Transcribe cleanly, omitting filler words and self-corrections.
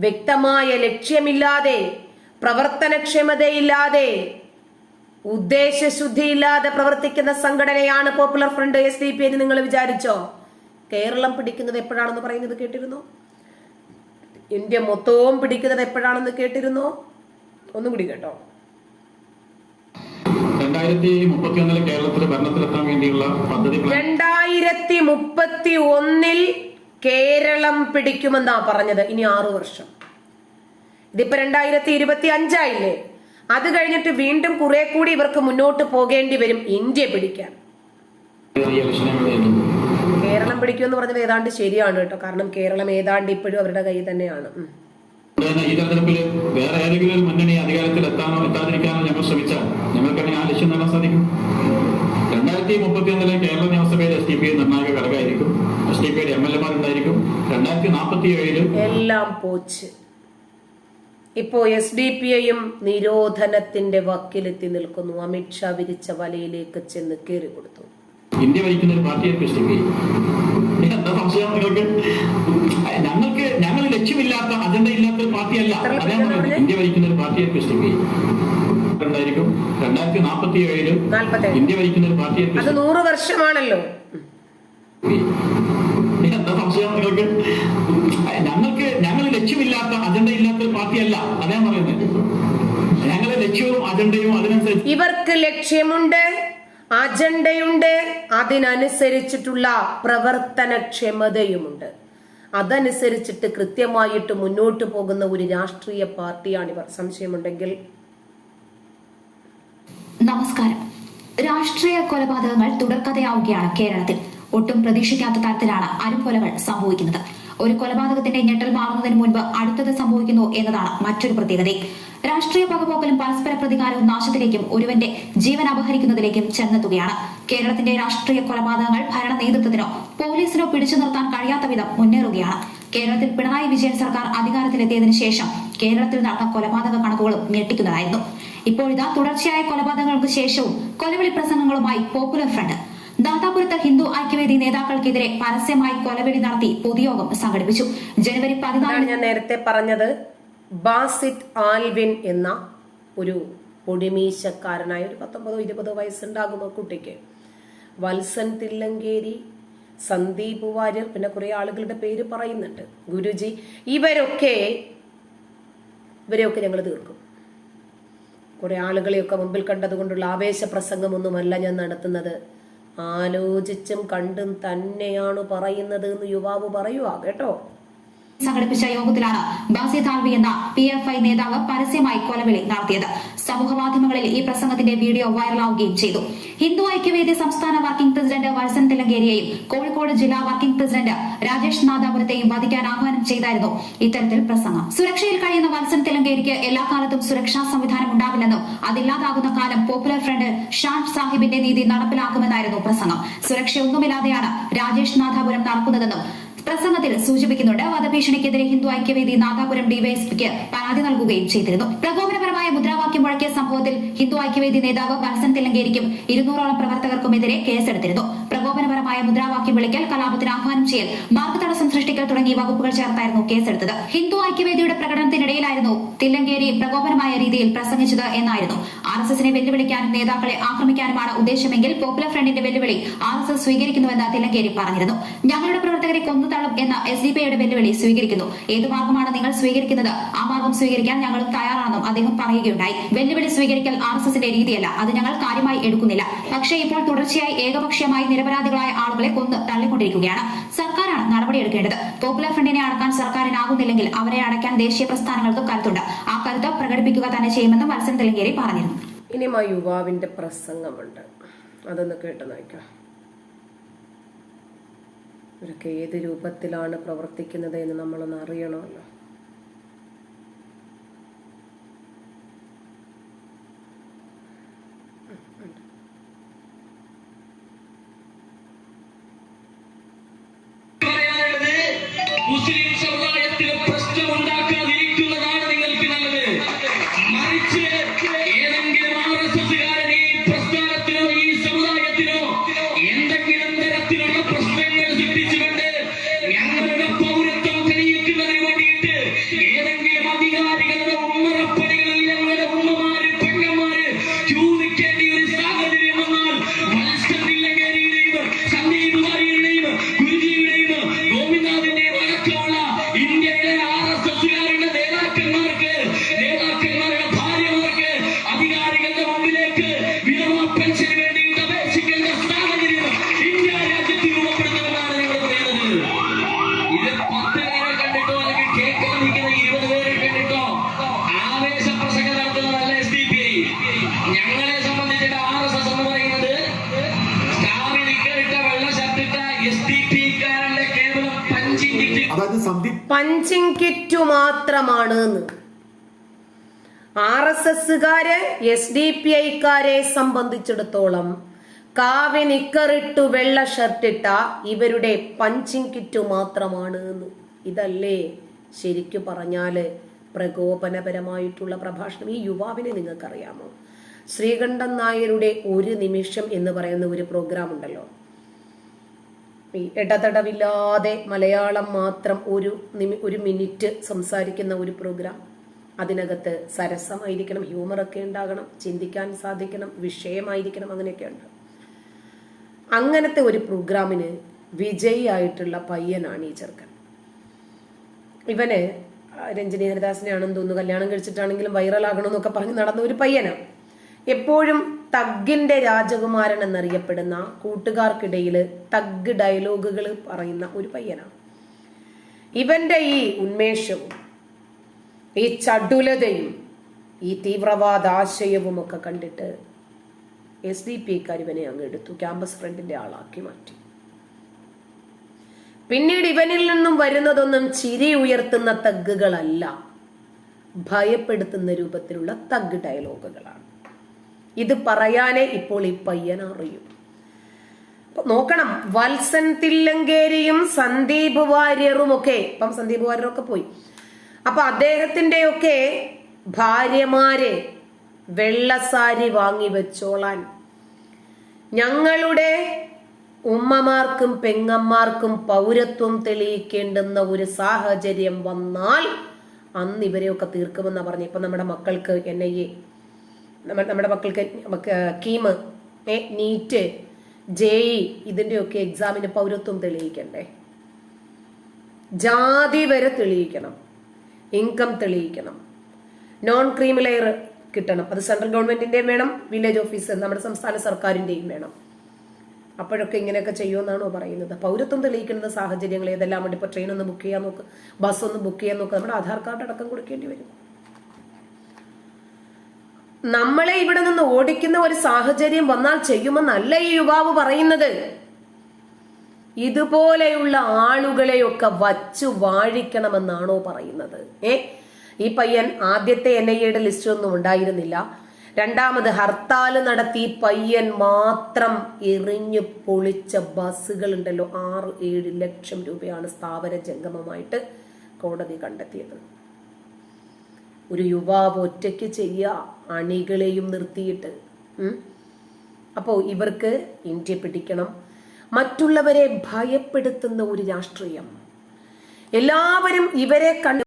വ്യക്തമായ ലക്ഷ്യമില്ലാതെ, പ്രവർത്തനക്ഷമതയില്ലാതെ, ഉദ്ദേശശുദ്ധിയില്ലാതെ പ്രവർത്തിക്കുന്ന സംഘടനയാണ് പോപ്പുലർ ഫ്രണ്ട് SDP എന്ന് നിങ്ങൾ വിചാരിച്ചോ? കേരളം പിടിക്കുന്നത് എപ്പോഴാണെന്ന് പറയുന്നത് കേട്ടിരുന്നോ? ഇന്ത്യ മൊത്തവും പിടിക്കുന്നത് എപ്പോഴാണെന്ന് കേട്ടിരുന്നോ? ഒന്നും കൂടി കേട്ടോ. 2031 കേരളത്തിലെ ഭരണത്തിലെത്താൻ വേണ്ടിയുള്ള പദ്ധതി 2031 കേരളം പിടിക്കുമെന്നാ പറഞ്ഞത്. ഇനി 6 വർഷം. ഇതിപ്പോ 2025 ആയില്ലേ? അത് കഴിഞ്ഞിട്ട് വീണ്ടും കുറെ കൂടി ഇവർക്ക് മുന്നോട്ട് പോകേണ്ടി വരും ഇന്ത്യ പിടിക്കാൻ. കേരളം പിടിക്കുമെന്ന് പറഞ്ഞത് ഏതാണ്ട് ശരിയാണ് കേട്ടോ. കാരണം കേരളം ഏതാണ്ട് ഇപ്പോഴും അവരുടെ കയ്യിൽ തന്നെയാണ്. ഈ തെരഞ്ഞെടുപ്പിൽ വേറെ ഏതെങ്കിലും ഒരു മുന്നണി അധികാരത്തിൽ എത്താനോ എത്താതിരിക്കാനോ ഞങ്ങൾ ശ്രമിച്ചാൽ ഞങ്ങൾക്കെങ്ങനെ ആ ലക്ഷ്യം നേടാൻ സാധിക്കും? 2031 കേരള നിയമസഭയിൽ SDP നിർണായക ഘടകമായിരിക്കും. SDP MLA ഉണ്ടായിരിക്കും. 2047 എല്ലാം പോച്ച്. ഇപ്പോ SDP-യും നിരോധനത്തിന്റെ വക്കിലെത്തി നിൽക്കുന്നു. അമിത്ഷാ വിരിച്ച വലയിലേക്ക് ചെന്ന് കയറി കൊടുത്തു. ഇന്ത്യ ഭരിക്കുന്ന ഒരു പാർട്ടിയായിരിക്കും SDP. എന്താ സംശയം നിങ്ങൾക്ക്? ഞങ്ങൾ ലക്ഷ്യമില്ലാത്ത, അജണ്ട ഇല്ലാത്ത ഒരു പാർട്ടിയല്ല. അതേ ഇന്ത്യ ഭരിക്കുന്ന ഒരു പാർട്ടിയായിരിക്കും SDP ഉണ്ടായിരിക്കും. 2047 ഇന്ത്യ ഭരിക്കുന്ന ഒരു പാർട്ടിയായിരിക്കും. അത് 100 വർഷമാണല്ലോ. എന്താ സംശയം നിങ്ങൾക്ക്? ഞങ്ങൾ ലക്ഷ്യമില്ലാത്ത, അജണ്ട ഇല്ലാത്ത ഒരു പാർട്ടിയല്ല. അതേ പറയുന്നത്. ഞങ്ങളുടെ ലക്ഷ്യവും അജണ്ടയും അതിനനുസരിച്ച്. ഇവർക്ക് ലക്ഷ്യമുണ്ട്, അജണ്ടയുണ്ട്, അതിനനുസരിച്ചിട്ടുള്ള പ്രവർത്തനക്ഷമതയുമുണ്ട്. അതനുസരിച്ചിട്ട് കൃത്യമായിട്ട് മുന്നോട്ട് പോകുന്ന ഒരു രാഷ്ട്രീയ പാർട്ടിയാണിവർ. സംശയമുണ്ടെങ്കിൽ. നമസ്കാരം. രാഷ്ട്രീയ കൊലപാതകങ്ങൾ തുടർക്കഥയാവുകയാണ് കേരളത്തിൽ. ഒട്ടും പ്രതീക്ഷിക്കാത്ത തരത്തിലാണ് അരുംകൊലകൾ സംഭവിക്കുന്നത്. ഒരു കൊലപാതകത്തിന്റെ ഞെട്ടൽ മാറുന്നതിന് മുൻപ് അടുത്തത് സംഭവിക്കുന്നു എന്നതാണ് മറ്റൊരു പ്രത്യേകത. രാഷ്ട്രീയ പകപോക്കലും പരസ്പര പ്രതികാരവും നാശത്തിലേക്കും ഒരുവന്റെ ജീവൻ അപഹരിക്കുന്നതിലേക്കും ചെന്നെത്തുകയാണ്. കേരളത്തിന്റെ രാഷ്ട്രീയ കൊലപാതകങ്ങൾ ഭരണ നേതൃത്വത്തിനോ പോലീസിനോ പിടിച്ചു നിർത്താൻ കഴിയാത്ത വിധം മുന്നേറുകയാണ്. കേരളത്തിൽ പിണറായി വിജയൻ സർക്കാർ അധികാരത്തിലെത്തിയതിനു ശേഷം കേരളത്തിൽ നടന്ന കൊലപാതക കണക്കുകളും ഞെട്ടിക്കുന്നതായിരുന്നു. ഇപ്പോഴിതാ തുടർച്ചയായ കൊലപാതകങ്ങൾക്ക് ശേഷവും കൊലവിളി പ്രസംഗങ്ങളുമായി പോപ്പുലർ ഫ്രണ്ട്. ദാതാപുരത്ത് ഹിന്ദു ഐക്യവേദി നേതാക്കൾക്കെതിരെ പരസ്യമായി കൊലവിളി നടത്തി പൊതുയോഗം സംഘടിപ്പിച്ചു. ജനുവരി 14 ഞാൻ നേരത്തെ പറഞ്ഞത് ബാസിത് ആൽവിൻ എന്ന ഒരു പൊടിമീശക്കാരനായ ഒരു 19-20 വയസ്സുണ്ടാകുന്ന കുട്ടിക്ക് വത്സൻ തില്ലങ്കേരി, സന്ദീപ് വാര്യർ, പിന്നെ കുറെ ആളുകളുടെ പേര് പറയുന്നുണ്ട്, ഗുരുജി, ഇവരെയൊക്കെ ഞങ്ങൾ തീർക്കും. കുറെ ആളുകളെയൊക്കെ മുമ്പിൽ കണ്ടതുകൊണ്ടുള്ള ആവേശ പ്രസംഗമൊന്നുമല്ല ഞാൻ നടത്തുന്നത്. ആലോചിച്ചും കണ്ടും തന്നെയാണ് പറയുന്നത് എന്ന് യുവാവ് പറയുക കേട്ടോ. സംഘടിപ്പിച്ച യോഗത്തിലാണ് ബാസിത് ആൽവി എന്ന PFI നേതാവ് പരസ്യമായി കൊലവിളി നടത്തിയത്. സമൂഹ മാധ്യമങ്ങളിൽ ഈ പ്രസംഗത്തിന്റെ വീഡിയോ വൈറലാവുകയും ചെയ്തു. ഹിന്ദു ഐക്യവേദി സംസ്ഥാന വർക്കിംഗ് പ്രസിഡന്റ് വത്സൻ തില്ലങ്കേരിയെയും കോഴിക്കോട് ജില്ലാ വർക്കിംഗ് പ്രസിഡന്റ് രാജേഷ് നാദാപുരത്തെയും വധിക്കാൻ ആഹ്വാനം ചെയ്തായിരുന്നു ഇത്തരത്തിൽ പ്രസംഗം. സുരക്ഷയിൽ കഴിയുന്ന വത്സൻ തില്ലങ്കേരിക്ക് എല്ലാ കാലത്തും സുരക്ഷാ സംവിധാനം ഉണ്ടാവില്ലെന്നും അതില്ലാതാകുന്ന കാലം പോപ്പുലർ ഫ്രണ്ട് ഷാൻ സാഹിബിന്റെ നീതി നടപ്പിലാക്കുമെന്നായിരുന്നു പ്രസംഗം. സുരക്ഷയൊന്നുമില്ലാതെയാണ് രാജേഷ് നാദാപുരം നടക്കുന്നതെന്നും പ്രസംഗത്തിൽ സൂചിപ്പിക്കുന്നുണ്ട്. വധഭീഷണിക്കെതിരെ ഹിന്ദു ഐക്യവേദി നാദാപുരം ഡിവൈഎസ്പിക്ക് പരാതി നൽകുകയും ചെയ്തിരുന്നു. പ്രകോപനപരമായ മുദ്രാവാക്യം മുഴക്കിയ സംഭവത്തിൽ ഹിന്ദു ഐക്യവേദി നേതാവ് വത്സൻ തില്ലങ്കേരിക്കും 200ഓളം പ്രവർത്തകർക്കുമെതിരെ കേസെടുത്തിരുന്നു. പ്രകോപനപരമായ മുദ്രാവാക്യം വിളിക്കൽ, കലാപത്തിന് ആഹ്വാനം ചെയ്യൽ, മാർഗതടസ്സം സൃഷ്ടിക്കൽ തുടങ്ങിയ വകുപ്പുകൾ ചേർത്തായിരുന്നു കേസെടുത്തത്. ഹിന്ദു ഐക്യവേദിയുടെ പ്രകടനത്തിനിടയിലായിരുന്നു തില്ലങ്കേരി പ്രകോപനമായ രീതിയിൽ പ്രസംഗിച്ചത് എന്നായിരുന്നു. RSSനെ വെല്ലുവിളിക്കാനും നേതാക്കളെ ആക്രമിക്കാനുമാണ് ഉദ്ദേശമെങ്കിൽ പോപ്പുലർ ഫ്രണ്ടിന്റെ വെല്ലുവിളി RSS സ്വീകരിക്കുന്നുവെന്ന് തില്ലങ്കേരി പറഞ്ഞിരുന്നു. ഞങ്ങളുടെ പ്രവർത്തകരെ കൊന്നു എന്ന SDP-യുടെ വെല്ലുവിളി സ്വീകരിക്കുന്നു. ഏതു മാർഗമാണ് നിങ്ങൾ സ്വീകരിക്കുന്നത്, ആ മാർഗം സ്വീകരിക്കാൻ ഞങ്ങളും തയ്യാറാണെന്നും അദ്ദേഹം പറയുകയുണ്ടായി. വെല്ലുവിളി സ്വീകരിക്കൽ RSSന്റെ രീതിയല്ല, അത് ഞങ്ങൾ കാര്യമായി എടുക്കുന്നില്ല. പക്ഷേ ഇപ്പോൾ തുടർച്ചയായി ഏകപക്ഷീയമായി നിരപരാധികളായ ആളുകളെ കൊന്ന് തള്ളിക്കൊണ്ടിരിക്കുകയാണ്. സർക്കാരാണ് നടപടിയെടുക്കേണ്ടത്. പോപ്പുലർ ഫ്രണ്ടിനെ അടക്കാൻ സർക്കാരിനാകുന്നില്ലെങ്കിൽ അവരെ അടയ്ക്കാൻ ദേശീയ പ്രസ്ഥാനങ്ങൾക്ക് കരുത്തുണ്ട്. ആ കരുത്ത് പ്രകടിപ്പിക്കുക തന്നെ ചെയ്യുമെന്നും വത്സൻ തില്ലങ്കേരി പറഞ്ഞിരുന്നു. ഇനി ആ യുവാവിന്റെ പ്രസംഗമുണ്ട്, അതൊന്ന് കേട്ടു നോക്കാം. ഇവരൊക്കെ ഏത് രൂപത്തിലാണ് പ്രവർത്തിക്കുന്നത് എന്ന് നമ്മളൊന്ന് അറിയണമല്ലോ. മുസ്ലിം സമുദായത്തിന് പ്രശ്നമുണ്ടാക്കാതിരിക്കുന്നതാണ് നിങ്ങൾക്ക് നല്ലത്. മറിച്ച് ഏതെങ്കിലും RSSകാരൻ ഈ പ്രസ്ഥാനത്തിനോ ഈ സമുദായത്തിനോ എന്തെങ്കിലും തരത്തിലുള്ള പ്രശ്നങ്ങൾ സൃഷ്ടിച്ചുകൊണ്ട് ഞങ്ങളുടെ പൗരത്വം തെളിയിക്കുന്നതിന് വേണ്ടിയിട്ട് പഞ്ചിങ് കിറ്റു മാത്രമാണ്. RSSകാര് SDPIക്കാരെ സംബന്ധിച്ചിടത്തോളം കാവി നിക്കറിട്ടു വെള്ള ഷർട്ടിട്ട ഇവരുടെ പഞ്ചിങ് കിറ്റു മാത്രമാണ്. ഇതല്ലേ ശരിക്കു പറഞ്ഞാല് പ്രകോപനപരമായിട്ടുള്ള പ്രഭാഷണം? ഈ യുവാവിനെ നിങ്ങൾക്കറിയാമോ? ശ്രീകണ്ഠൻ നായരുടെ ഒരു നിമിഷം എന്ന് പറയുന്ന ഒരു പ്രോഗ്രാം ഉണ്ടല്ലോ, ഈ ഇടതടവില്ലാതെ മലയാളം മാത്രം ഒരു മിനിറ്റ് സംസാരിക്കുന്ന ഒരു പ്രോഗ്രാം. അതിനകത്ത് സരസമായിരിക്കണം, ഹ്യൂമറൊക്കെ ഉണ്ടാകണം, ചിന്തിക്കാൻ സാധിക്കണം, വിഷയമായിരിക്കണം, അങ്ങനെയൊക്കെ ഉണ്ട്. അങ്ങനത്തെ ഒരു പ്രോഗ്രാമിന് വിജയിയായിട്ടുള്ള പയ്യനാണ് ഈ ചെറുക്കൻ. ഇവന് രഞ്ജിനി ഹരിദാസിനെയാണെന്ന് തോന്നുന്നു കല്യാണം കഴിച്ചിട്ടാണെങ്കിലും വൈറലാകണമെന്നൊക്കെ പറഞ്ഞ് നടന്ന ഒരു പയ്യനാണ്. എപ്പോഴും തഗ്ഗിന്റെ രാജകുമാരൻ എന്നറിയപ്പെടുന്ന, കൂട്ടുകാർക്കിടയിൽ തഗ് ഡയലോഗുകൾ പറയുന്ന ഒരു പയ്യനാണ്. ഇവന്റെ ഈ ഉന്മേഷവും ഈ ചടുലതയും ഈ തീവ്രവാദ ആശയവും ഒക്കെ കണ്ടിട്ട് SDPക്കാർ ഇവനെ അങ്ങ് എടുത്തു, ക്യാമ്പസ് ഫ്രണ്ടിന്റെ ആളാക്കി മാറ്റി. പിന്നീട് ഇവനിൽ നിന്നും വരുന്നതൊന്നും ചിരി ഉയർത്തുന്ന തഗ്ഗുകളല്ല, ഭയപ്പെടുത്തുന്ന രൂപത്തിലുള്ള തഗ് ഡയലോഗുകളാണ്. ഇത് പറയാനേ ഇപ്പോൾ ഈ പയ്യൻ അറിയും. നോക്കണം, വത്സൻ തില്ലങ്കേരിയും സന്ദീപ് വാര്യറും ഒക്കെ, ഇപ്പം സന്ദീപ് വാര്യരൊക്കെ പോയി, അപ്പൊ അദ്ദേഹത്തിന്റെ ഒക്കെ ഭാര്യമാരെ വെള്ളസാരി വാങ്ങി വെച്ചോളാൻ, ഞങ്ങളുടെ ഉമ്മമാർക്കും പെങ്ങന്മാർക്കും പൗരത്വം തെളിയിക്കേണ്ടുന്ന ഒരു സാഹചര്യം വന്നാൽ അന്ന് ഇവരെയൊക്കെ തീർക്കുമെന്നാ പറഞ്ഞു. ഇപ്പൊ നമ്മുടെ മക്കൾക്ക് NIA, നമ്മുടെ മക്കൾക്ക് കീം, നീറ്റ്, JEE ഇതിന്റെയൊക്കെ എക്സാമിന് പൗരത്വം തെളിയിക്കണ്ടേ? ജാതി വരെ തെളിയിക്കണം, ഇൻകം തെളിയിക്കണം, നോൺ ക്രീമി ലെയർ കിട്ടണം. അത് സെൻട്രൽ ഗവൺമെന്റിന്റെയും വേണം, വില്ലേജ് ഓഫീസർ നമ്മുടെ സംസ്ഥാന സർക്കാരിന്റെയും വേണം. അപ്പോഴൊക്കെ ഇങ്ങനെയൊക്കെ ചെയ്യുമെന്നാണോ പറയുന്നത്? പൗരത്വം തെളിയിക്കുന്ന സാഹചര്യങ്ങൾ ഏതെല്ലാം ഉണ്ട്? ഇപ്പൊ ട്രെയിൻ ഒന്ന് ബുക്ക് ചെയ്യാൻ നോക്ക്, ബസ് ഒന്ന് ബുക്ക് ചെയ്യാൻ നോക്ക്, നമ്മുടെ ആധാർ കാർഡ് അടക്കം കൊടുക്കേണ്ടി വരും. നമ്മളെ ഇവിടെ നിന്ന് ഓടിക്കുന്ന ഒരു സാഹചര്യം വന്നാൽ ചെയ്യുമെന്നല്ല ഈ യുവാവ് പറയുന്നത്. ഇതുപോലെയുള്ള ആളുകളെയൊക്കെ വച്ചു വാഴിക്കണമെന്നാണോ പറയുന്നത്? ഈ പയ്യൻ ആദ്യത്തെ NIAയുടെ ലിസ്റ്റ് ഒന്നും ഉണ്ടായിരുന്നില്ല. രണ്ടാമത് ഹർത്താൽ നടത്തി പയ്യൻ മാത്രം എറിഞ്ഞു പൊളിച്ച ബസ്സുകൾ ഉണ്ടല്ലോ, 6-7 ലക്ഷം രൂപയാണ് സ്ഥാവര ജംഗമമായിട്ട് കോടതി കണ്ടെത്തിയത്. ഒരു യുവാവ് ഒറ്റയ്ക്ക് ചെയ്യുക, അണികളെയും നിർത്തിയിട്ട്. അപ്പോ ഇവർക്ക് ഇന്ത്യ പിടിക്കണം, മറ്റുള്ളവരെ ഭയപ്പെടുത്തുന്ന ഒരു രാഷ്ട്രീയം. എല്ലാവരും ഇവരെ